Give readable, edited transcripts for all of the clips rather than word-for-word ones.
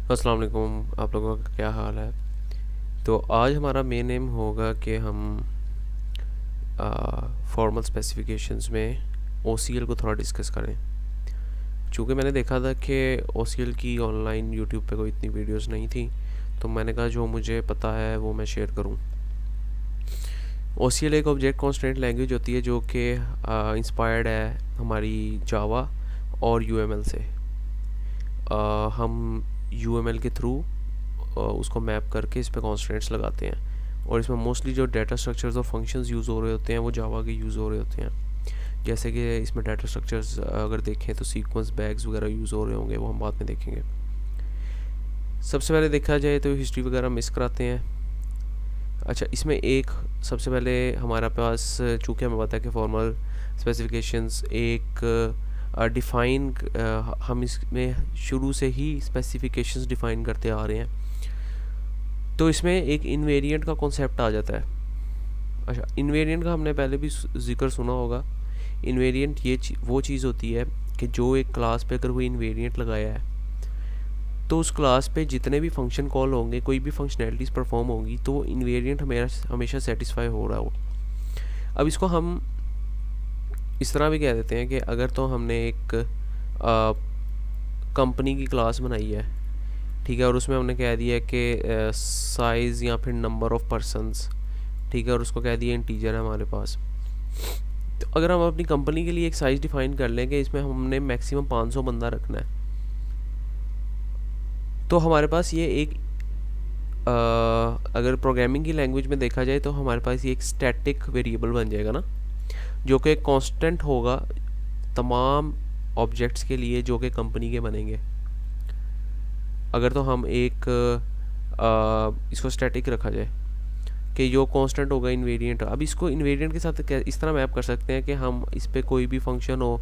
अस्सलाम वालेकुम। आप लोगों का क्या हाल है? तो आज हमारा मेन एम होगा कि हम फॉर्मल स्पेसिफिकेशंस में OCL को थोड़ा डिस्कस करें। चूँकि मैंने देखा था कि OCL की ऑनलाइन यूट्यूब पे कोई इतनी वीडियोस नहीं थी, तो मैंने कहा जो मुझे पता है वो मैं शेयर करूं। OCL एक ऑब्जेक्ट कॉन्स्ट्रेंट लैंग्वेज होती है जो कि इंस्पायर्ड है हमारी जावा और UML से। हम UML के थ्रू उसको मैप करके इस पे कॉन्स्ट्रेंट्स लगाते हैं, और इसमें मोस्टली जो डाटा स्ट्रक्चर्स और फंक्शंस यूज़ हो रहे होते हैं वो जावा के यूज़ हो रहे होते हैं। जैसे कि इसमें डाटा स्ट्रक्चर्स अगर देखें तो सीक्वेंस बैग्स वगैरह यूज़ हो रहे होंगे, वो हम बाद में देखेंगे। सबसे पहले देखा जाए तो हिस्ट्री वगैरह मिस कराते हैं। अच्छा, इसमें एक सबसे पहले हमारे पास, चूँकि हमें पता है कि फॉर्मल स्पेसिफिकेशंस एक डिफ़ाइन, हम इसमें शुरू से ही स्पेसिफिकेशंस डिफ़ाइन करते आ रहे हैं, तो इसमें एक इन्वेरिएंट का कॉन्सेप्ट आ जाता है। अच्छा, इन्वेरिएंट का हमने पहले भी जिक्र सुना होगा। इन्वेरिएंट वो चीज़ होती है कि जो एक क्लास पे अगर वो इन्वेरिएंट लगाया है तो उस क्लास पे जितने भी फंक्शन कॉल होंगे, कोई भी फंक्शनैलिटीज़ परफॉर्म होंगी, तो वो इन्वेरिएंट हमेशा सेटिस्फाई हो रहा हो। अब इसको हम इस तरह भी कह देते हैं कि अगर तो हमने एक कंपनी की क्लास बनाई है, ठीक है, और उसमें हमने कह दिया कि साइज़ या फिर नंबर ऑफ़ पर्सनस, ठीक है, और उसको कह दिया इंटीजर है हमारे पास। तो अगर हम अपनी कंपनी के लिए एक साइज़ डिफ़ाइन कर लें कि इसमें हमने मैक्सिमम 500 बंदा रखना है, तो हमारे पास ये एक अगर प्रोग्रामिंग की लैंग्वेज में देखा जाए तो हमारे पास ये एक स्टैटिक वेरिएबल बन जाएगा ना, जो कि एक कांस्टेंट होगा तमाम ऑब्जेक्ट्स के लिए जो कि कंपनी के बनेंगे। अगर तो हम एक इसको स्टैटिक रखा जाए कि जो कांस्टेंट होगा इन्वेरिएंट। अब इसको इन्वेरिएंट के साथ इस तरह मैप कर सकते हैं कि हम इस पर कोई भी फंक्शन हो,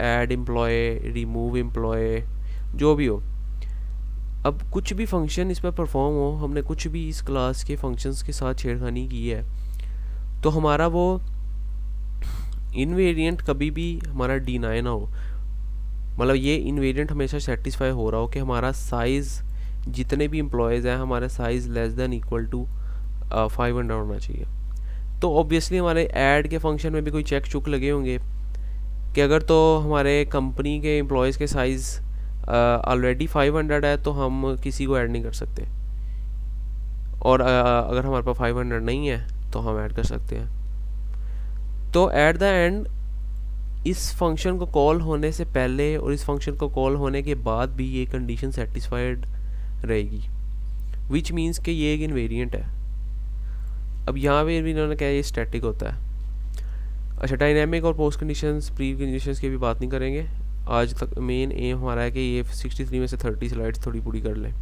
ऐड एम्प्लॉय, रिमूव एम्प्लॉय, जो भी हो, अब कुछ भी फंक्शन इस पर परफॉर्म हो, हमने कुछ भी इस क्लास के फंक्शंस के साथ छेड़खानी की है, तो हमारा वो इनवेरिएंट कभी भी हमारा डिनाई ना हो। मतलब ये इनवेरिएंट हमेशा सेटिस्फाई हो रहा हो कि हमारा साइज़, जितने भी एम्प्लॉयज़ हैं, हमारा size less than equal to 500 होना चाहिए। तो ऑब्वियसली हमारे ऐड के फंक्शन में भी कोई चेक चुक लगे होंगे कि अगर तो हमारे कंपनी के एम्प्लॉयज़ के साइज़ ऑलरेडी 500 है तो हम किसी को ऐड नहीं कर सकते, और अगर हमारे पास 500 नहीं है तो हम ऐड कर सकते हैं। तो एट द एंड इस फंक्शन को कॉल होने से पहले और इस फंक्शन को कॉल होने के बाद भी ये कंडीशन सेटिस्फाइड रहेगी, विच मीन्स कि ये एक इन्वेरिएंट है। अब यहाँ पे भी इन्होंने कहा ये स्टैटिक होता है। अच्छा, डायनेमिक और पोस्ट कंडीशंस, प्री कंडीशंस की भी बात नहीं करेंगे आज तक। मेन एम हमारा है कि ये 63 में से 30 स्लाइड्स थोड़ी पूरी कर लें।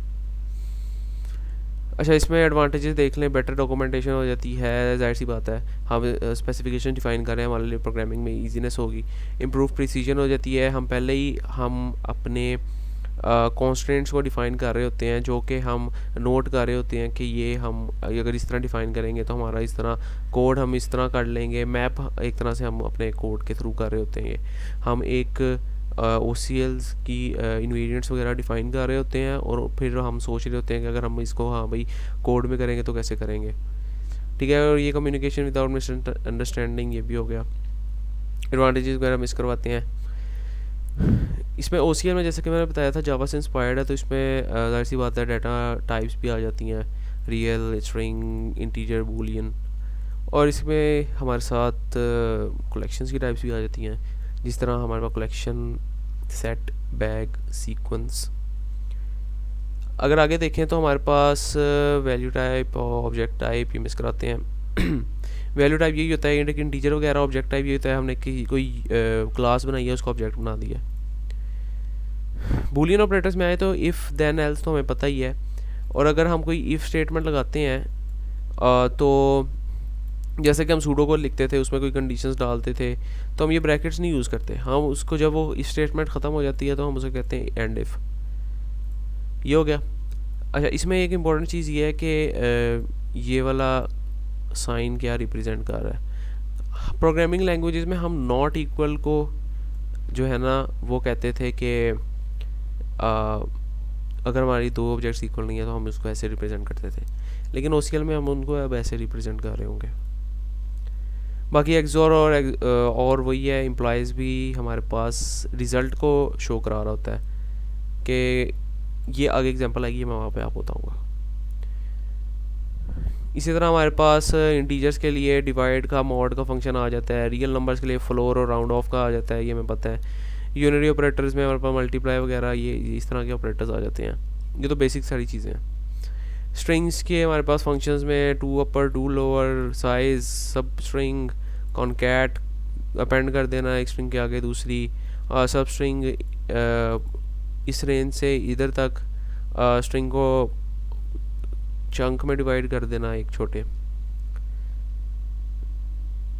अच्छा, इसमें एडवांटेजेस देख लें, बेटर डॉक्यूमेंटेशन हो जाती है, जाहिर सी बात है, हम स्पेसिफिकेशन डिफाइन कर रहे हैं, हमारे लिए प्रोग्रामिंग में इजीनेस होगी। इम्प्रूव प्रिसीजन हो जाती है, हम पहले ही हम अपने कॉन्स्टेंट्स को डिफ़ाइन कर रहे होते हैं, जो कि हम नोट कर रहे होते हैं कि ये हम अगर इस तरह डिफ़ाइन करेंगे तो हमारा इस तरह कोड हम इस तरह कर लेंगे। मैप एक तरह से हम अपने कोड के थ्रू कर रहे होते हैं। हम एक OCLs की इन्वेरिएंट्स वगैरह डिफ़ाइन कर रहे होते हैं, और फिर हम सोच रहे होते हैं कि अगर हम इसको, हाँ भाई, कोड में करेंगे तो कैसे करेंगे, ठीक है। और ये कम्युनिकेशन विदाउट मिसअंडरस्टैंडिंग, ये भी हो गया। एडवांटेजेस वगैरह मिस करवाते हैं। इसमें OCL में जैसे कि मैंने बताया था जावा से इंस्पायर्ड है, तो इसमें जाहिर सी बात है डाटा टाइप्स भी आ जाती हैं, रियल, स्ट्रिंग, इंटीजर, बूलियन, और इसमें हमारे साथ कलेक्शंस की टाइप्स भी आ जाती हैं, जिस तरह हमारे पास कलेक्शन, सेट, बैग, सीक्वेंस। अगर आगे देखें तो हमारे पास वैल्यू टाइप और ऑब्जेक्ट टाइप, ये मिस कराते हैं। वैल्यू टाइप यही होता है कि इंटीजर वगैरह, ऑब्जेक्ट टाइप ये होता है हमने कोई क्लास बनाई है, उसको ऑब्जेक्ट बना दिया। बूलियन ऑपरेटर्स में आए तो इफ़ देन एल्स तो हमें पता ही है, और अगर हम कोई इफ़ स्टेटमेंट लगाते हैं तो जैसे कि हम सूडो को लिखते थे, उसमें कोई कंडीशंस डालते थे, तो हम ये ब्रैकेट्स नहीं यूज़ करते। हम उसको, जब वो इफ स्टेटमेंट ख़त्म हो जाती है तो हम उसे कहते हैं एंड इफ़। ये हो गया। अच्छा, इसमें एक इम्पॉर्टेंट चीज़ ये है कि ये वाला साइन क्या रिप्रेजेंट कर रहा है। प्रोग्रामिंग लैंग्वेजेस में हम नॉट इक्वल को जो है ना वो कहते थे कि अगर हमारी दो ऑब्जेक्ट्स इक्वल नहीं है तो हम उसको ऐसे रिप्रेजेंट करते थे, लेकिन OCL में हम उनको अब ऐसे रिप्रेजेंट कर रहे होंगे। बाकी एक्सोर और वही है, इम्प्लॉयज़ भी हमारे पास रिज़ल्ट को शो करा रहा होता है कि ये आगे एग्जांपल आएगी, मैं वहाँ पे आपको बताऊँगा। इसी तरह हमारे पास इंटीजर्स के लिए डिवाइड का मॉड का फंक्शन आ जाता है, रियल नंबर्स के लिए फ्लोर और राउंड ऑफ का आ जाता है, ये मैं पता है। यूनिटरी ऑपरेटर्स में हमारे पास मल्टीप्लाई वगैरह ये इस तरह के ऑपरेटर्स आ जाते हैं, ये तो बेसिक सारी चीज़ें हैं। स्ट्रिंग्स के हमारे पास फंक्शंस में to upper to lower size सब स्ट्रिंग कॉन्कैट अपेंड कर देना एक स्ट्रिंग के आगे दूसरी, सब स्ट्रिंग इस रेंज से इधर तक स्ट्रिंग को चंक में डिवाइड कर देना एक छोटे।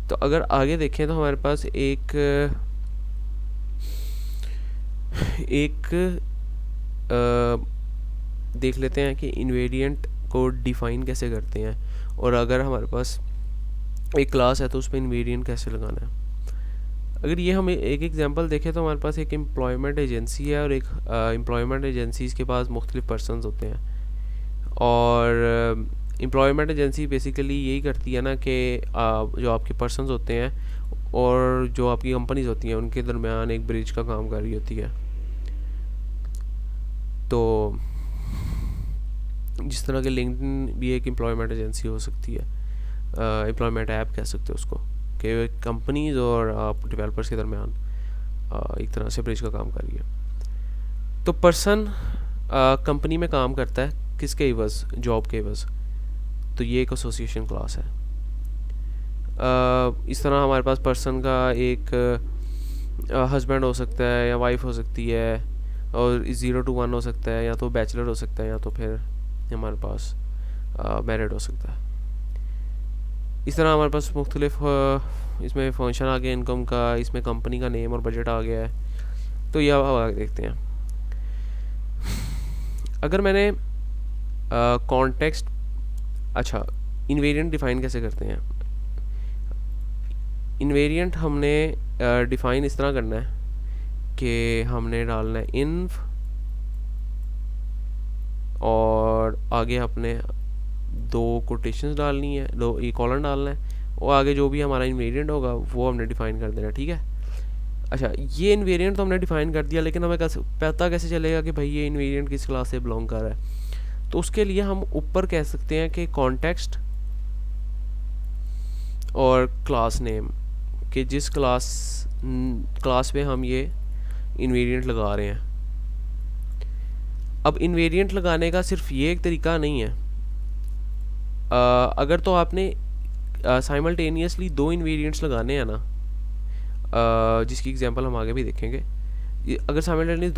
तो अगर आगे देखें तो हमारे पास एक देख लेते हैं कि इन्वेरिएंट को डिफ़ाइन कैसे करते हैं, और अगर हमारे पास एक क्लास है तो उस पर इन्वेरिएंट कैसे लगाना है। अगर ये हम एक एग्जांपल देखें तो हमारे पास एक एम्प्लॉयमेंट एजेंसी है और एक एम्प्लॉयमेंट एजेंसीज़ के पास मुख्तलिफ पर्सनस होते हैं, और एम्प्लॉयमेंट एजेंसी बेसिकली यही करती है ना कि जो आपके पर्सनस होते हैं और जो आपकी कंपनीज होती हैं उनके दरमियान एक ब्रिज का काम कर रही होती है। तो जिस तरह के लिंक्डइन भी एक एम्प्लॉयमेंट एजेंसी हो सकती है, एम्प्लॉयमेंट ऐप कह सकते हो उसको, कि कंपनीज और आप डेवलपर्स के दरमियान एक तरह से ब्रिज का काम कर रही है। तो पर्सन कंपनी में काम करता है किसके एवज, जॉब के एवज, तो ये एक एसोसिएशन क्लास है। इस तरह हमारे पास पर्सन का एक हस्बैंड हो सकता है या वाइफ हो सकती है, और 0 to 1 हो सकता है, या तो बैचलर हो सकता है या तो फिर हमारे पास मैरिड हो सकता है। इस तरह हमारे पास मुख्तलिफ इसमें फंक्शन आ गया इनकम का, इसमें कंपनी का नेम और बजट आ गया है। तो यह आगे देखते हैं। अगर मैंने कॉन्टेक्स्ट अच्छा इन्वेरिएंट डिफ़ाइन कैसे करते हैं। इन्वेरिएंट हमने डिफ़ाइन इस तरह करना है कि हमने डालना है इन्व, और आगे अपने दो कोटेशंस डालनी है, दो ई कॉलन डालना है, और आगे जो भी हमारा इन्वेरिएंट होगा वो हमने डिफ़ाइन कर देना, ठीक है। अच्छा, ये इन्वेरिएंट तो हमने डिफ़ाइन कर दिया, लेकिन हमें पता कैसे चलेगा कि भाई ये इन्वेरिएंट किस क्लास से बिलोंग कर रहा है। तो उसके लिए हम ऊपर कह सकते हैं कि कॉन्टेक्स्ट और क्लास नेम, कि जिस क्लास में हम ये इन्वेरिएंट लगा रहे हैं। अब इन्वेरिएंट लगाने का सिर्फ ये एक तरीका नहीं है। अगर तो आपने साइमल्टेनियसली दो इन्वेरिएंट्स लगाने हैं ना, जिसकी एग्जांपल हम आगे भी देखेंगे, अगर साइमल्टेनियस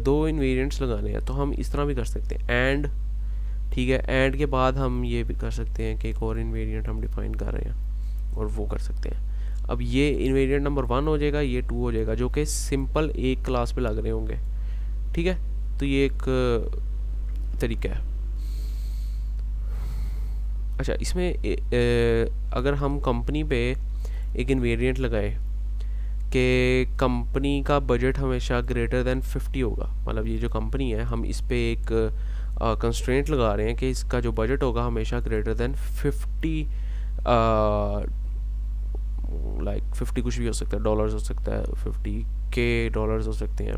दो इन्वेरिएंट्स लगाने हैं तो हम इस तरह भी कर सकते हैं, एंड, ठीक है। एंड के बाद हम ये भी कर सकते हैं कि एक और इन्वेरिएंट हम डिफाइन कर रहे हैं और वो कर सकते हैं। अब ये इन्वेरिएंट नंबर 1 हो जाएगा, ये 2 हो जाएगा, जो कि सिंपल एक क्लास पे लग रहे होंगे, ठीक है। तो ये एक तरीका है। अच्छा, इसमें अगर हम कंपनी पे एक इन्वेरिएंट लगाए कि कंपनी का बजट हमेशा ग्रेटर दैन 50 होगा, मतलब ये जो कंपनी है हम इस पे एक कंस्ट्रेंट लगा रहे हैं कि इसका जो बजट होगा हमेशा ग्रेटर दैन 50, लाइक 50 कुछ भी हो सकता है, डॉलर्स हो सकता है, 50K डॉलर्स हो सकते हैं।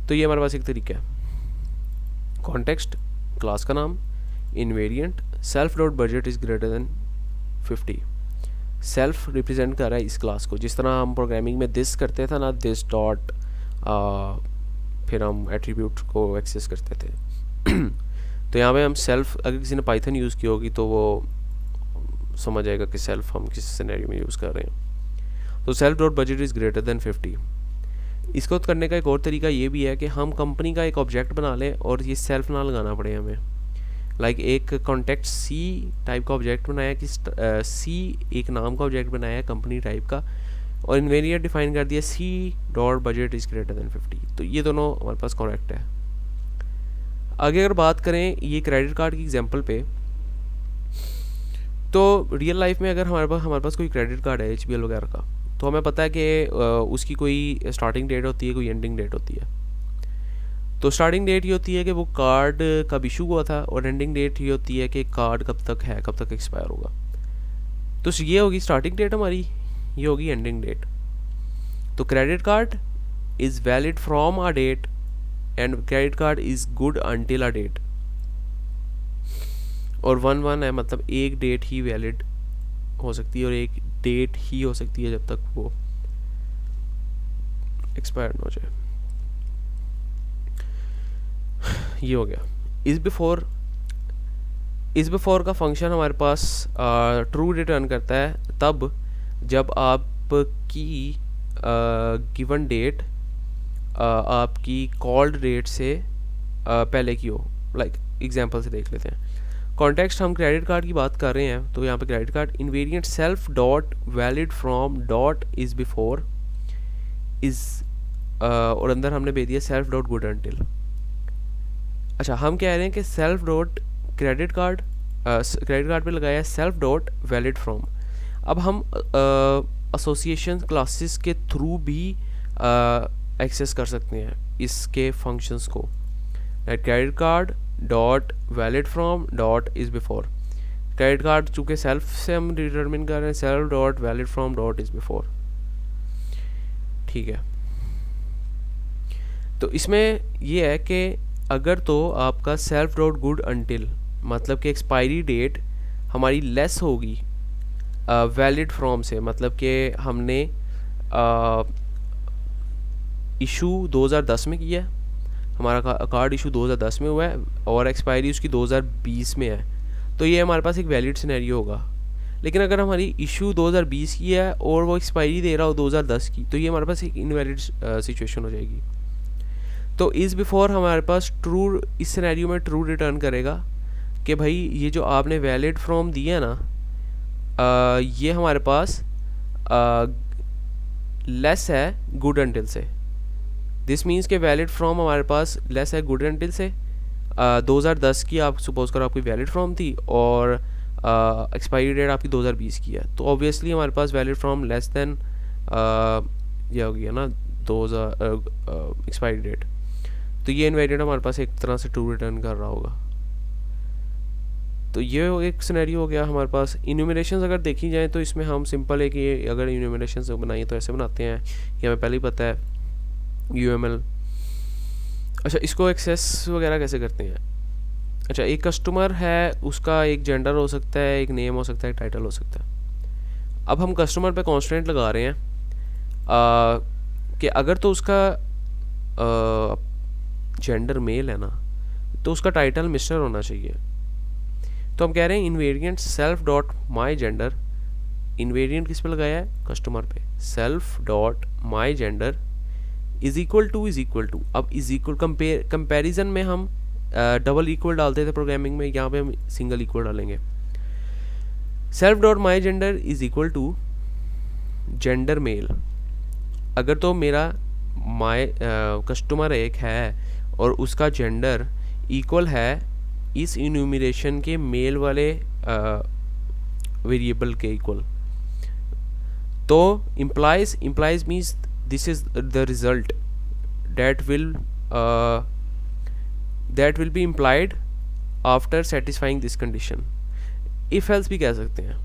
तो ये हमारे पास एक तरीका है। कॉन्टेक्स्ट, क्लास का नाम, invariant, self dot budget is greater than 50। Self represent कर रहा है इस क्लास को, जिस तरह हम प्रोग्रामिंग में दिस करते थे ना, दिस डॉट, फिर हम एट्रीब्यूट को एक्सेस करते थे। तो यहाँ पे हम सेल्फ, अगर किसी ने पाइथन यूज़ की होगी तो वो समझ आएगा कि सेल्फ हम किस सिनेरियो में यूज़ कर रहे हैं। तो self dot budget is greater than 50। इसको करने का एक और तरीका ये भी है कि हम कंपनी का एक ऑब्जेक्ट बना लें और ये सेल्फ ना लगाना पड़े हमें। लाइक एक कॉन्टेक्ट सी टाइप का ऑब्जेक्ट बनाया कि सी एक नाम का ऑब्जेक्ट बनाया है कंपनी टाइप का, और इन्वेरिएंट डिफाइन कर दिया C dot budget is greater than 50। तो ये दोनों हमारे पास करेक्ट है। आगे अगर बात करें ये क्रेडिट कार्ड की एग्जांपल पे, तो रियल लाइफ में अगर हमारे पास कोई क्रेडिट कार्ड है HBL वगैरह का, तो हमें पता है कि उसकी कोई स्टार्टिंग डेट होती है, कोई एंडिंग डेट होती है। तो स्टार्टिंग डेट ये होती है कि वो कार्ड कब इशू हुआ था, और एंडिंग डेट ये होती है कि कार्ड कब तक है, कब तक एक्सपायर होगा। तो ये होगी स्टार्टिंग डेट हमारी, ये होगी एंडिंग डेट। तो credit card is valid from a date and credit card is good until a date. और 1/1 है, मतलब एक डेट ही वैलिड हो सकती है और एक डेट ही हो सकती है जब तक वो एक्सपायर ना हो जाए। ये हो गया। इस बिफोर का फंक्शन हमारे पास ट्रू रिटर्न करता है तब जब आपकी गिवन डेट आपकी कॉल्ड डेट से पहले की हो। लाइक एग्जांपल से देख लेते हैं। कॉन्टेक्स्ट हम क्रेडिट कार्ड की बात कर रहे हैं, तो यहाँ पे credit card invariant self dot valid from dot is before is, और अंदर हमने भेज दिया सेल्फ डॉट गुड अनटिल। अच्छा, हम कह रहे हैं कि सेल्फ डॉट क्रेडिट कार्ड पे लगाया है सेल्फ डॉट वैलिड फ्रॉम। अब हम एसोसिएशन क्लासेस के थ्रू भी एक्सेस कर सकते हैं इसके फंक्शंस को। Credit card dot valid from dot is before. Credit card चूँकि सेल्फ से हम डिटरमिन कर रहे हैं, self dot valid from dot is before. ठीक है, तो इसमें ये है कि अगर तो आपका सेल्फ डॉट गुड अनटिल मतलब कि एक्सपायरी डेट हमारी लेस होगी वैलिड फ्रॉम से, मतलब कि हमने इशू 2010 में किया है, हमारा कार्ड इशू 2010 में हुआ है और एक्सपायरी उसकी 2020 में है, तो ये हमारे पास एक वैलिड सिनेरियो होगा। लेकिन अगर हमारी इशू 2020 की है और वो एक्सपायरी दे रहा हो 2010 की, तो ये हमारे पास एक इनवैलिड सिचुएशन हो जाएगी। तो इस बिफोर हमारे पास ट्रू, इस सिनेरियो में ट्रू रिटर्न करेगा कि भाई ये जो आपने वैलिड फ्रॉम दिया ना, ये हमारे पास लेस है गुड अनटिल से। दिस मीन्स कि वैलिड फ्रॉम हमारे पास लेस है गुड अनटिल से। 2010 की आप सपोज करो आपकी वैलिड फ्रॉम थी और एक्सपायरी डेट आपकी 2020 की है, तो ऑब्वियसली हमारे पास वैलिड फ्रॉम लेस देन ये हो गया ना 2000 एक्सपायरी डेट। तो ये इनवेरिएंट हमारे पास एक तरह से ट्रू रिटर्न कर रहा होगा। तो ये एक सिनेरियो हो गया हमारे पास। इन्यूमरेशंस अगर देखी जाए तो इसमें हम सिंपल है कि अगर इन्यूमरेशंस बनाइए तो ऐसे बनाते हैं, ये हमें पहले ही पता है UML। अच्छा, इसको एक्सेस वगैरह कैसे करते हैं? अच्छा, एक कस्टमर है, उसका एक जेंडर हो सकता है, एक नेम हो सकता है, एक टाइटल हो सकता है। अब हम कस्टमर पे कॉन्स्टेंट लगा रहे हैं कि अगर तो उसका जेंडर मेल है ना, तो उसका टाइटल मिस्टर होना चाहिए। तो हम कह रहे हैं invariant self dot my gender, invariant किस पे लगाया है? कस्टमर पे। Self dot my gender is equal to अब इज इक्वल कंपेरिजन में हम डबल इक्वल डालते थे प्रोग्रामिंग में, यहाँ पे हम सिंगल इक्वल डालेंगे। Self dot my gender is equal to gender male. अगर तो मेरा माई कस्टमर एक है और उसका जेंडर इक्वल है इस इन्यूमरेशन के मेल वाले वेरिएबल के इक्वल, तो implies means this is the result that will be implied after satisfying this condition। if else भी कह सकते हैं।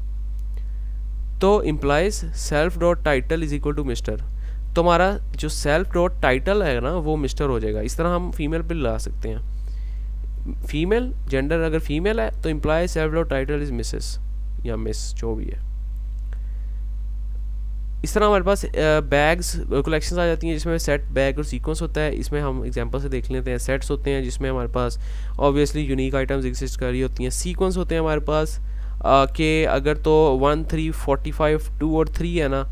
तो implies self dot title is equal to mister, तो हमारा जो self dot title है ना वो मिस्टर हो जाएगा। इस तरह हम फीमेल पे ला सकते हैं। फीमेल जेंडर अगर फीमेल है तो imply self dot title is Mrs या मिस, जो भी है। इस तरह हमारे पास बैग्स कलेक्शंस आ जाती हैं जिसमें सेट, बैग और सीक्वेंस होता है। इसमें हम एग्जांपल से देख लेते हैं। सेट्स होते हैं जिसमें हमारे पास ऑब्वियसली यूनिक आइटम्स एग्जिस्ट कर रही होती हैं। सीक्वेंस होते हैं हमारे पास कि अगर तो 1, 3, 45, 2 और 3 है ना,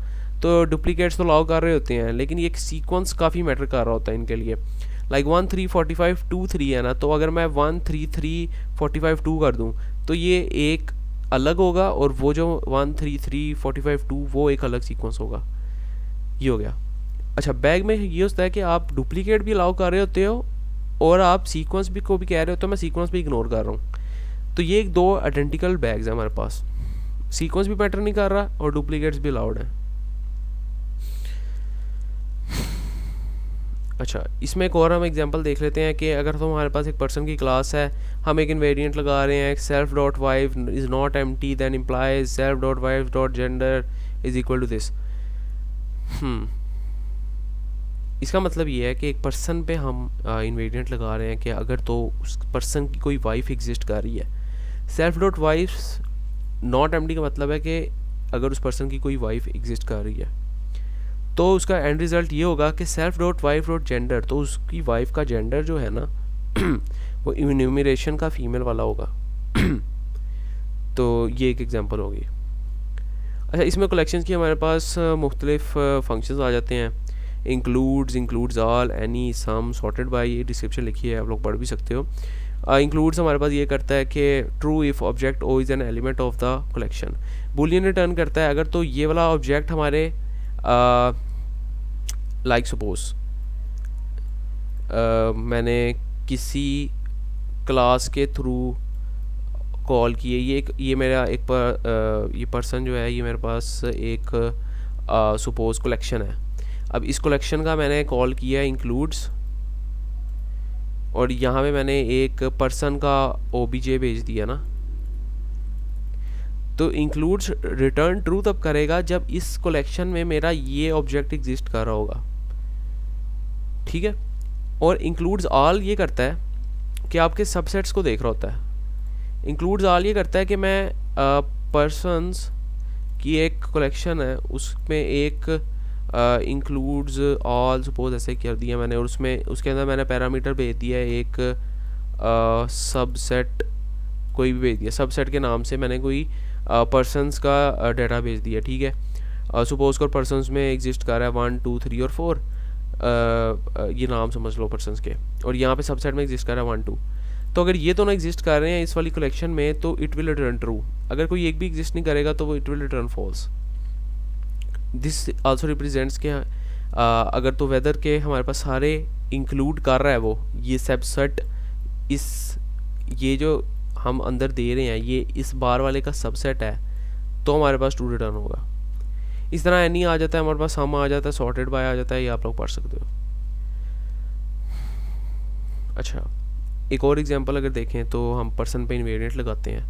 तो डुप्लीकेट्स तो अलाउ कर रहे होते हैं, लेकिन ये एक सीक्वेंस काफ़ी मैटर कर रहा होता है इनके लिए। लाइक 1, 3, 45, 2, 3 है ना, तो अगर मैं 1, 3, 3, 45, 2 कर दूँ तो ये एक अलग होगा और वो जो 1, 3, 3, 45, 2 वो एक अलग सीक्वेंस होगा। ये हो गया। अच्छा, बैग में ये होता है कि आप डुप्लीकेट भी अलाउ कर रहे होते हो और आप सीक्वेंस भी को भी कह रहे हो, तो मैं सीक्वेंस भी इग्नोर कर रहा हूँ। तो ये एक दो आइडेंटिकल बैग्स हैं हमारे पास, सीक्वेंस भी मैटर नहीं कर रहा और डुप्लीकेट्स भी अलाउड हैं। अच्छा, इसमें एक और हम एग्जांपल देख लेते हैं कि अगर तो हमारे पास एक पर्सन की क्लास है, हम एक इन्वेरिएंट लगा रहे हैं self dot wife is not empty, then implies self dot wife dot gender is equal to this. इसका मतलब ये है कि एक पर्सन पे हम इन्वेरिएंट लगा रहे हैं कि अगर तो उस पर्सन की कोई वाइफ एग्जिस्ट कर रही है। Self dot wife not empty का मतलब है कि अगर उस पर्सन की कोई वाइफ एग्जिस्ट कर रही है तो उसका एंड रिज़ल्ट ये होगा कि self dot wife dot gender, तो उसकी वाइफ का जेंडर जो है ना वो इन्यूमरेशन का फीमेल वाला होगा। तो ये एक एग्जांपल होगी। अच्छा, इसमें कलेक्शंस की हमारे पास मुख्तलिफ फंक्शंस आ जाते हैं। इंक्लूड्स ऑल, एनी, सम, सॉर्टेड बाय, ये डिस्क्रिप्शन लिखी है, आप लोग पढ़ भी सकते हो। इंक्लूड्स हमारे पास ये करता है कि true if object O is an element of the collection. Boolean return करता है अगर तो ये वाला ऑब्जेक्ट हमारे लाइक सपोज मैंने किसी क्लास के थ्रू कॉल किए, ये मेरा ये पर्सन जो है, ये मेरे पास एक सपोज कलेक्शन है। अब इस कलेक्शन का मैंने कॉल किया इंक्लूड्स, और यहाँ पे मैंने एक पर्सन का ओबीजे भेज दिया ना, तो इंक्लूड्स रिटर्न ट्रू तब करेगा जब इस कलेक्शन में मेरा ये ऑब्जेक्ट एग्जिस्ट कर रहा होगा, ठीक है। और इंक्लूड्स ऑल ये करता है कि आपके सबसेट्स को देख रहा होता है। इंक्लूड्स ऑल ये करता है कि मैं पर्सन्स की एक कलेक्शन है, उसमें एक इंक्लूड्स ऑल सपोज ऐसे कर दिया मैंने, और उसमें उसके अंदर मैंने पैरामीटर भेज दिया एक सबसेट, कोई भी भेज दिया, सबसेट के नाम से मैंने कोई पर्सन्स का डाटा भेज दिया, ठीक है। सपोज कर पर्सन्स में एग्जिस्ट कर रहा है 1 2 3 और 4, ये नाम समझ लो पर्सन्स के, और यहाँ पे सबसेट में एग्जिस्ट कर रहा है 1 2। तो अगर ये दोनों एग्जिस्ट कर रहे हैं इस वाली कलेक्शन में तो इट विल रिटर्न ट्रू। अगर कोई एक भी एग्जिस्ट नहीं करेगा तो वो it will return false. This also represents के अगर तो वेदर के हमारे पास सारे इंक्लूड कर रहा है वो ये सबसेट, ये जो हम अंदर दे रहे हैं ये इस बार वाले का सबसेट है, तो हमारे पास ट्रू रिटर्न होगा। इस तरह एनी आ जाता है हमारे पास, सम आ जाता है, सॉर्टेड बाय आ जाता है, ये आप लोग पढ़ सकते हो। अच्छा, एक और एग्जांपल अगर देखें तो हम पर्सन पे इन्वेरिएंट लगाते हैं।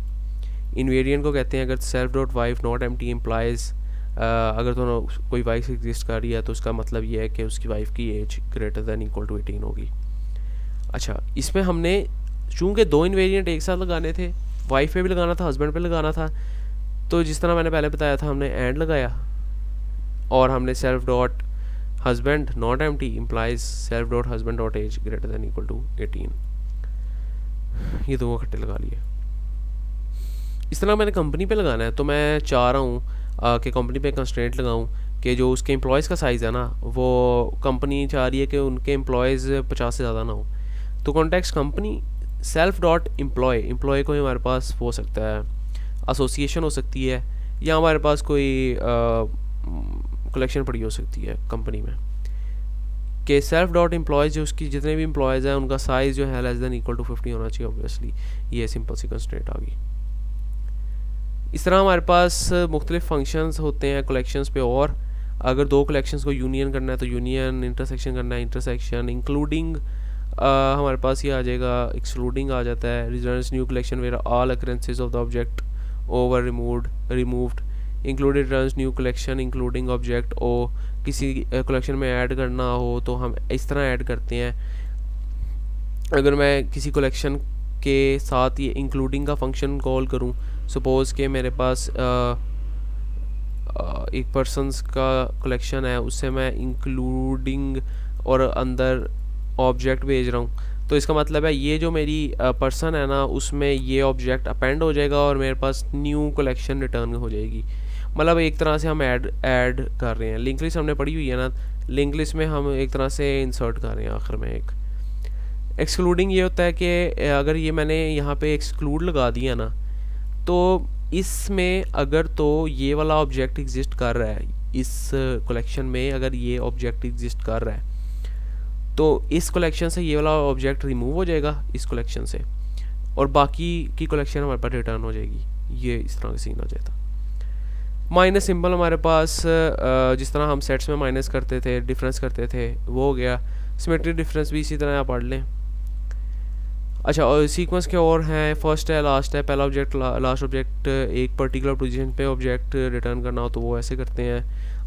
इन्वेरिएंट को कहते हैं अगर self dot wife not empty implies, अगर तो कोई वाइफ एग्जिस्ट कर रही है तो उसका मतलब ये है कि उसकी वाइफ की age greater than equal to 18 होगी। अच्छा, इसमें हमने चूँकि 2 इन्वेरिएंट एक साथ लगाने थे, वाइफ पे भी लगाना था, हस्बैंड पे लगाना था, तो जिस तरह मैंने पहले बताया था हमने एंड लगाया और हमने self dot husband not empty implies self dot husband dot age greater than equal to 18, ये 2 इकट्ठे लगा लिए। इस तरह मैंने कंपनी पे लगाना है तो मैं चाह रहा हूँ कि कंपनी पे कंस्ट्रेंट लगाऊँ कि जो उसके एम्प्लॉयज़ का साइज़ है ना, वो कंपनी चाह रही है कि उनके एम्प्लॉयज़ 50 से ज़्यादा ना हो, तो context company self dot employee को हमारे पास हो सकता है एसोसिएशन हो सकती है, या हमारे पास कोई कलेक्शन पड़ी हो सकती है कंपनी में कि सेल्फ डॉट एम्प्लॉयज़ जो उसकी जितने भी एम्प्लॉयज़ हैं उनका साइज़ जो है लेस देन इक्वल टू 50 होना चाहिए। ऑब्वियसली ये सिंपल सी कंस्ट्रेंट आ गई। इस तरह हमारे पास मुख्तलिफ फंक्शंस होते हैं कलेक्शंस पे, और अगर 2 कलेक्शंस को यूनियन करना है तो यूनियन, इंटरसेक्शन करना है इंटरसेक्शन, इंक्लूडिंग हमारे पास ये आ जाएगा, एक्सक्लूडिंग आ जाता है, results new collection where all occurrences of the object over removed, included returns new collection including object O, किसी कलेक्शन में ऐड करना हो तो हम इस तरह ऐड करते हैं। अगर मैं किसी कलेक्शन के साथ ये इंक्लूडिंग का फंक्शन कॉल करूं, सपोज़ के मेरे पास एक पर्सन्स का कलेक्शन है, उससे मैं इंक्लूडिंग और अंदर ऑब्जेक्ट भेज रहा हूँ, तो इसका मतलब है ये जो मेरी पर्सन है ना उसमें ये ऑब्जेक्ट अपेंड हो जाएगा और मेरे पास न्यू कलेक्शन रिटर्न हो जाएगी। मतलब एक तरह से हम ऐड कर रहे हैं। लिंक लिस्ट हमने पढ़ी हुई है ना, लिंक लिस्ट में हम एक तरह से इंसर्ट कर रहे हैं आखिर में एक। एक्सक्लूडिंग ये होता है कि अगर ये मैंने यहाँ पे एक्सक्लूड लगा दिया ना, तो इसमें अगर तो ये वाला ऑब्जेक्ट एग्जिस्ट कर रहा है, इस कलेक्शन में अगर ये ऑब्जेक्ट एग्जिस्ट कर रहा है तो इस कलेक्शन से ये वाला ऑब्जेक्ट रिमूव हो जाएगा इस कलेक्शन से, और बाकी की कलेक्शन हमारे पास रिटर्न हो जाएगी। ये इस तरह का सीन हो जाता। माइनस सिंबल हमारे पास जिस तरह हम सेट्स में माइनस करते थे, डिफरेंस करते थे, वो हो गया। सिमेट्रिक डिफरेंस भी इसी तरह आप पढ़ लें। अच्छा, और सीक्वेंस के और हैं, फर्स्ट है, लास्ट है, पहला ऑब्जेक्ट लास्ट ऑब्जेक्ट, एक पर्टिकुलर पोजीशन पे ऑब्जेक्ट रिटर्न करना हो तो वो ऐसे करते हैं।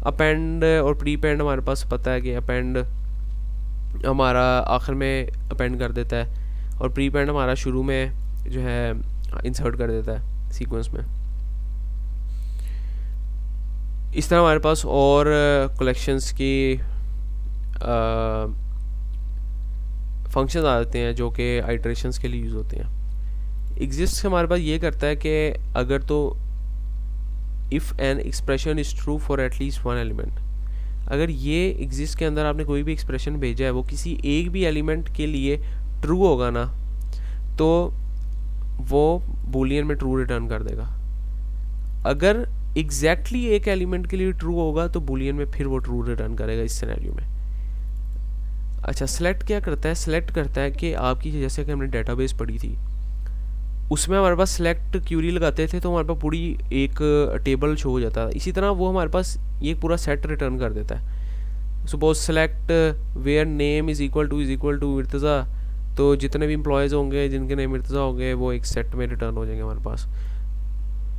अपेंड और प्री पेंड हमारे पास पता है कि अपेंड हमारा आखिर में अपेंड कर देता है और प्री पेंड हमारा शुरू में जो है इंसर्ट कर देता है सीक्वेंस में। इस तरह हमारे पास और कलेक्शंस की फंक्शंस आ जाते हैं जो कि आइटरेशंस के लिए यूज़ होते हैं। एग्जिस्ट हमारे पास ये करता है कि अगर तो if an expression is true for at least one element, अगर ये एग्जिस्ट के अंदर आपने कोई भी एक्सप्रेशन भेजा है वो किसी एक भी एलिमेंट के लिए ट्रू होगा ना, तो वो बूलियन में ट्रू रिटर्न कर देगा। अगर एग्जैक्टली एक एलिमेंट के लिए ट्रू होगा तो बूलियन में फिर वो ट्रू रिटर्न करेगा इस सिनेरियो में। अच्छा, सेलेक्ट क्या करता है? सेलेक्ट करता है कि आपकी, जैसे कि हमने डेटाबेस पढ़ी थी, उसमें हमारे पास सेलेक्ट क्यूरी लगाते थे तो हमारे पास पूरी एक टेबल शो हो जाता है। इसी तरह वो हमारे पास ये पूरा सेट रिटर्न कर देता है। Suppose select where name is equal to Irtaza, तो जितने भी एम्प्लॉयज़ होंगे जिनके नेम इर्तज़ा होंगे वो एक सेट में रिटर्न हो जाएंगे हमारे पास।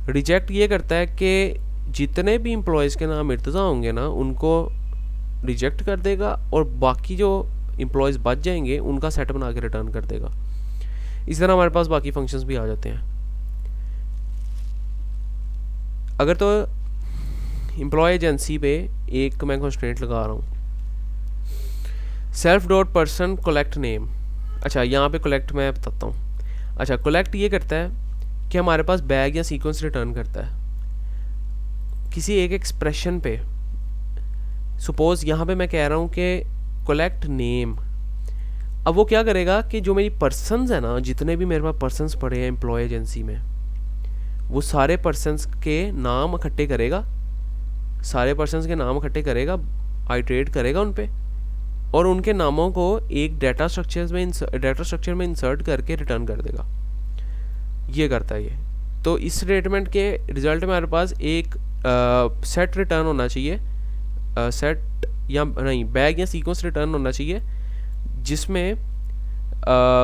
रिजेक्ट ये करता है कि जितने भी एम्प्लॉयज़ के नाम इर्तज़ा होंगे ना उनको रिजेक्ट कर देगा और बाकी जो एम्प्लॉयज़ बच जाएंगे उनका सेट बना के रिटर्न कर देगा। इस तरह हमारे पास बाकी फंक्शंस भी आ जाते हैं। अगर तो एम्प्लॉय एजेंसी पे एक मैं कंस्ट्रेंट लगा रहा हूँ, self dot person collect name. अच्छा, यहाँ पे कलेक्ट मैं बताता हूँ। अच्छा, कलेक्ट ये करता है कि हमारे पास बैग या सीक्वेंस रिटर्न करता है किसी एक एक्सप्रेशन पे। सपोज यहाँ पे मैं कह रहा हूँ कि कलेक्ट नेम। अब वो क्या करेगा कि जो मेरी पर्सन्स है ना, जितने भी मेरे पास पर्सन्स पड़े हैं एम्प्लॉय एजेंसी में, वो सारे पर्सन्स के नाम इकट्ठे करेगा, सारे पर्सन्स के नाम इकट्ठे करेगा, आइटरेट करेगा उन पे और उनके नामों को एक डाटा स्ट्रक्चर में इंसर्ट करके रिटर्न कर देगा। ये करता है ये। तो इस स्टेटमेंट के रिजल्ट में हमारे पास एक सेट रिटर्न होना चाहिए, सेट या नहीं बैग या सीक्वेंस रिटर्न होना चाहिए जिसमें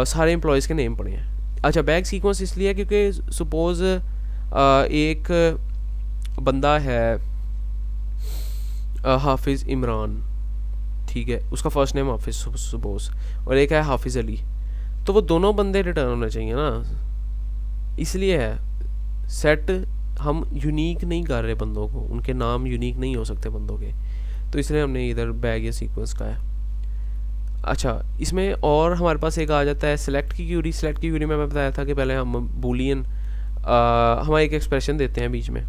सारे एम्प्लॉयज़ के नेम पड़े हैं। अच्छा, बैग सीक्वेंस इसलिए क्योंकि सपोज़ एक बंदा है हाफिज़ इमरान, ठीक है, उसका फर्स्ट नेम हाफिज़ सपोज, और एक है हाफिज़ अली, तो वो दोनों बंदे रिटर्न होने चाहिए ना। इसलिए है सेट हम यूनिक नहीं कर रहे बंदों को, उनके नाम यूनिक नहीं हो सकते बंदों के, तो इसलिए हमने इधर बैग या सीक्वेंस का है। अच्छा, इसमें और हमारे पास एक आ जाता है सिलेक्ट की क्यूरी। सिलेक्ट की क्यूरी में मैं बताया था कि पहले हम बूलियन हम एक एक्सप्रेशन देते हैं बीच में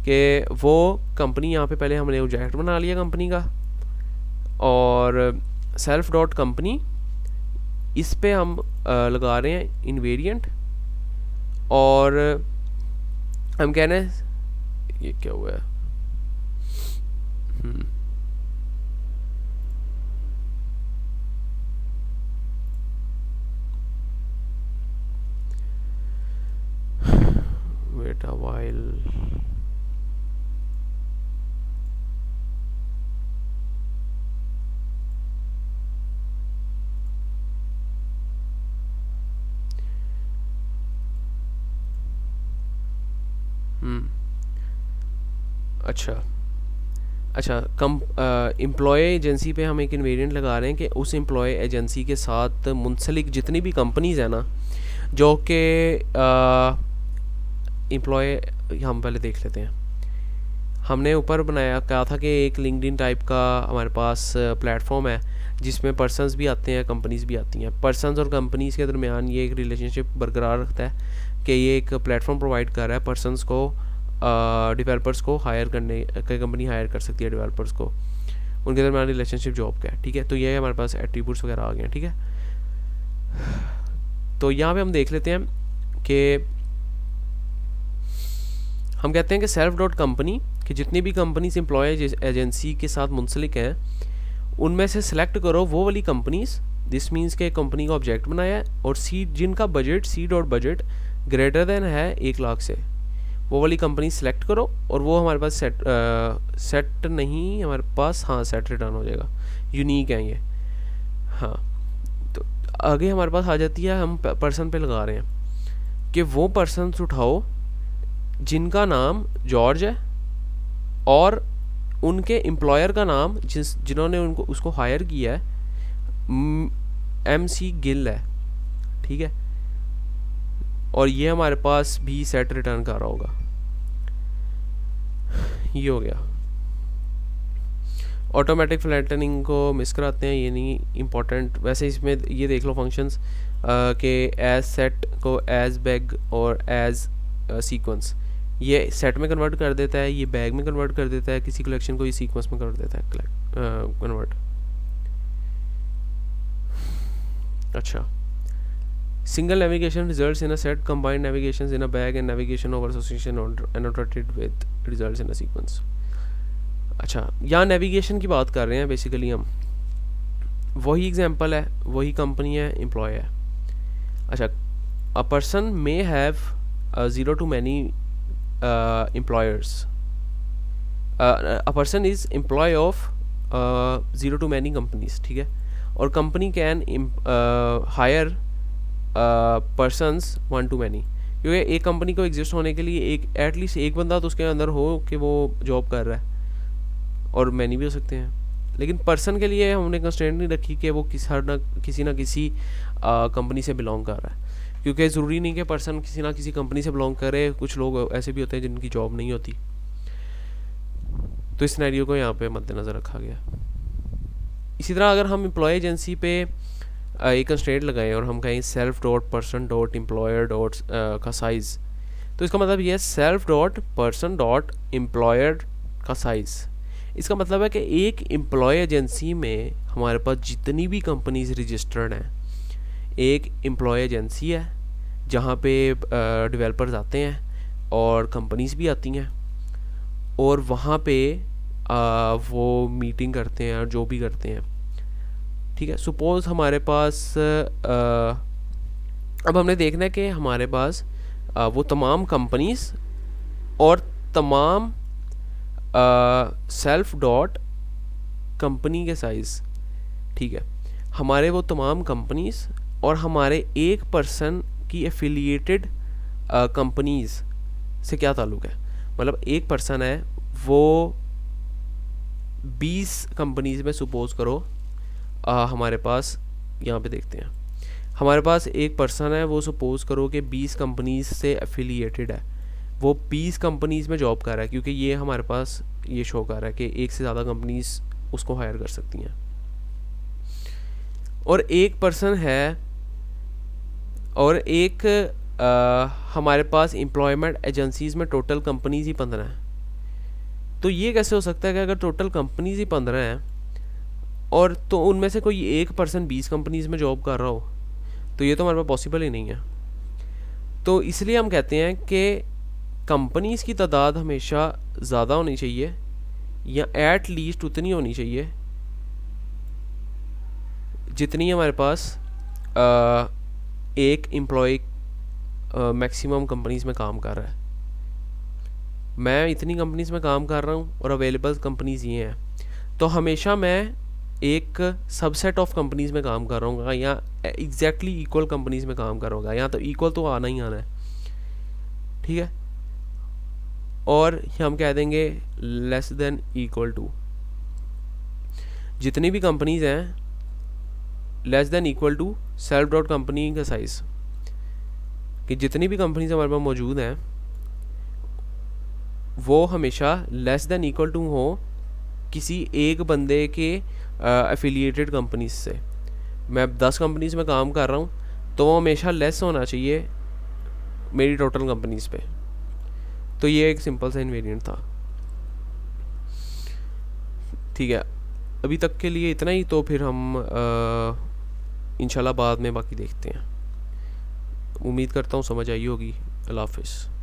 कि वो कंपनी, यहाँ पे पहले हमने ऑब्जेक्ट बना लिया कंपनी का और सेल्फ डॉट कंपनी, इस पे हम लगा रहे हैं इनवेरिएंट और हम कह रहे हैं ये क्या हुआ है, wait a while, अच्छा एम्प्लॉय एजेंसी पे हम एक इन्वेरिएंट लगा रहे हैं कि उस एम्प्लॉय एजेंसी के साथ मुंसलिक जितनी भी कंपनीज़ हैं ना, जो कि एम्प्लॉय, हम पहले देख लेते हैं। हमने ऊपर बनाया कहा था कि एक लिंक्डइन टाइप का हमारे पास प्लेटफॉर्म है जिसमें पर्सन्स भी आते हैं, कंपनीज़ भी आती हैं। पर्सन्स और कंपनीज़ के दरमियान ये एक रिलेशनशिप बरकरार रखता है कि ये एक प्लेटफॉर्म प्रोवाइड कर रहा है पर्सन्स को, डेवलपर्स को हायर करने, कई कंपनी हायर कर सकती है डेवलपर्स को, उनके दरमियान रिलेशनशिप जॉब का है, ठीक है। तो ये हमारे पास एट्रीब्यूट्स वगैरह आ गए हैं, ठीक है। तो यहाँ पे हम देख लेते हैं कि हम कहते हैं कि सेल्फ डॉट कंपनी कि जितनी भी कंपनीज एम्प्लॉय एजेंसी के साथ मुंसलिक हैं उनमें से सिलेक्ट करो वो वाली कंपनीज, दिस मीन्स के कंपनी का ऑब्जेक्ट बनाया है और सी जिनका budget C dot budget greater than है 1 लाख से, वो वाली कंपनी सेलेक्ट करो और वो हमारे पास सेट नहीं हमारे पास, हाँ सेट रिटर्न हो जाएगा, यूनिक है ये। हाँ, तो आगे हमारे पास आ जाती है, हम पर्सन पे लगा रहे हैं कि वो पर्सन उठाओ जिनका नाम जॉर्ज है और उनके एम्प्लॉयर का नाम जिन्होंने उनको उसको हायर किया है MC गिल है, ठीक है। और ये हमारे पास भी सेट रिटर्न कर रहा होगा। ये हो गया। ऑटोमेटिक फ्लैटनिंग को मिस कराते हैं, ये नहीं इम्पोर्टेंट। वैसे इसमें ये देख लो फंक्शंस के एज सेट को एज बैग और एज सीक्वेंस, ये सेट में कन्वर्ट कर देता है, ये बैग में कन्वर्ट कर देता है, किसी कलेक्शन को ये सीक्वेंस में कर देता है कन्वर्ट। अच्छा, single navigation results in a set, combined navigations in a bag and navigation over association annotated with results in a sequence। अच्छा, यहाँ नेविगेशन की बात कर रहे हैं बेसिकली हम, वही एग्जांपल है, वही कंपनी है, एम्प्लॉय है। अच्छा, a person may have 0 to many employers, a person is employee of 0 to many companies, ठीक है। और company can hire persons 1 to many, क्योंकि एक कंपनी को एग्जिस्ट होने के लिए एक एटलीस्ट एक बंदा तो उसके अंदर हो कि वो जॉब कर रहा है, और मैनी भी हो सकते हैं। लेकिन पर्सन के लिए हमने कंस्ट्रेंट नहीं रखी कि वो किसी ना किसी कंपनी से बिलोंग कर रहा है, क्योंकि ज़रूरी नहीं कि पर्सन किसी ना किसी कंपनी से बिलोंग करे। कुछ लोग ऐसे भी होते हैं जिनकी जॉब नहीं होती, तो इस सिनेरियो को यहाँ पे मद्देनज़र रखा गया। इसी तरह अगर हम एम्प्लॉय एजेंसी पे एक कंस्ट्रेंट लगाएं और हम कहें self dot person dot employer dot का साइज़, तो इसका मतलब ये है self dot person dot employer का साइज़। इसका मतलब है कि एक एम्प्लॉय एजेंसी में हमारे पास जितनी भी कंपनीज रजिस्टर्ड हैं, एक एम्प्लॉय एजेंसी है जहाँ पे डेवलपर्स आते हैं और कंपनीज भी आती हैं, और वहाँ पे वो मीटिंग करते हैं और जो भी करते हैं, ठीक है। सपोज़ हमारे पास अब हमने देखना है कि हमारे पास वो तमाम कंपनीज और तमाम सेल्फ डॉट कंपनी के साइज़, ठीक है। हमारे वो तमाम कंपनीज और हमारे एक पर्सन की एफिलिएटेड कंपनीज से क्या ताल्लुक़ है। मतलब एक पर्सन है, वो 20 कंपनीज में सपोज करो हमारे पास, यहाँ पे देखते हैं, हमारे पास एक पर्सन है, वो सपोज करो कि 20 कंपनीज से एफिलिएटेड है, वो 20 कंपनीज में जॉब कर रहा है, क्योंकि ये हमारे पास ये शो कर रहा है कि एक से ज़्यादा कंपनीज उसको हायर कर सकती हैं। और एक पर्सन है और एक हमारे पास एम्प्लॉयमेंट एजेंसीज़ में टोटल कंपनीज ही 15 हैं। तो ये कैसे हो सकता है कि अगर टोटल कंपनीज ही 15 हैं और तो उनमें से कोई एक पर्सन 20 कंपनीज में जॉब कर रहा हो, तो ये तो हमारे पास पॉसिबल ही नहीं है। तो इसलिए हम कहते हैं कि कंपनीज की तादाद हमेशा ज़्यादा होनी चाहिए, या एट लीस्ट उतनी होनी चाहिए जितनी हमारे पास एक एम्प्लॉय मैक्सिमम कंपनीज में काम कर रहा है। मैं इतनी कंपनीज में काम कर रहा हूँ और अवेलेबल कंपनीज ये हैं, तो हमेशा मैं एक सबसेट ऑफ कंपनीज में काम कर रहा हूँ, या एग्जैक्टली इक्वल कंपनीज में काम कर रहा हूँ, यहाँ तो इक्वल तो आना ही आना है, ठीक है। और हम कह देंगे लेस देन इक्वल टू, जितनी भी कंपनीज हैं less than equal to self dot company का साइज़, कि जितनी भी कंपनीज हमारे पास मौजूद हैं वो हमेशा लेस देन इक्वल टू हो किसी एक बंदे के एफिलिएटेड कंपनीज से। मैं 10 कंपनीज में काम कर रहा हूँ तो वो हमेशा लेस होना चाहिए मेरी टोटल कंपनीज पे। तो ये एक सिंपल सा इन्वेरिएंट था, ठीक है। अभी तक के लिए इतना ही, तो फिर हम इंशाल्लाह बाद में बाकी देखते हैं। उम्मीद करता हूँ समझ आई होगी। अल्लाह हाफ़िज़।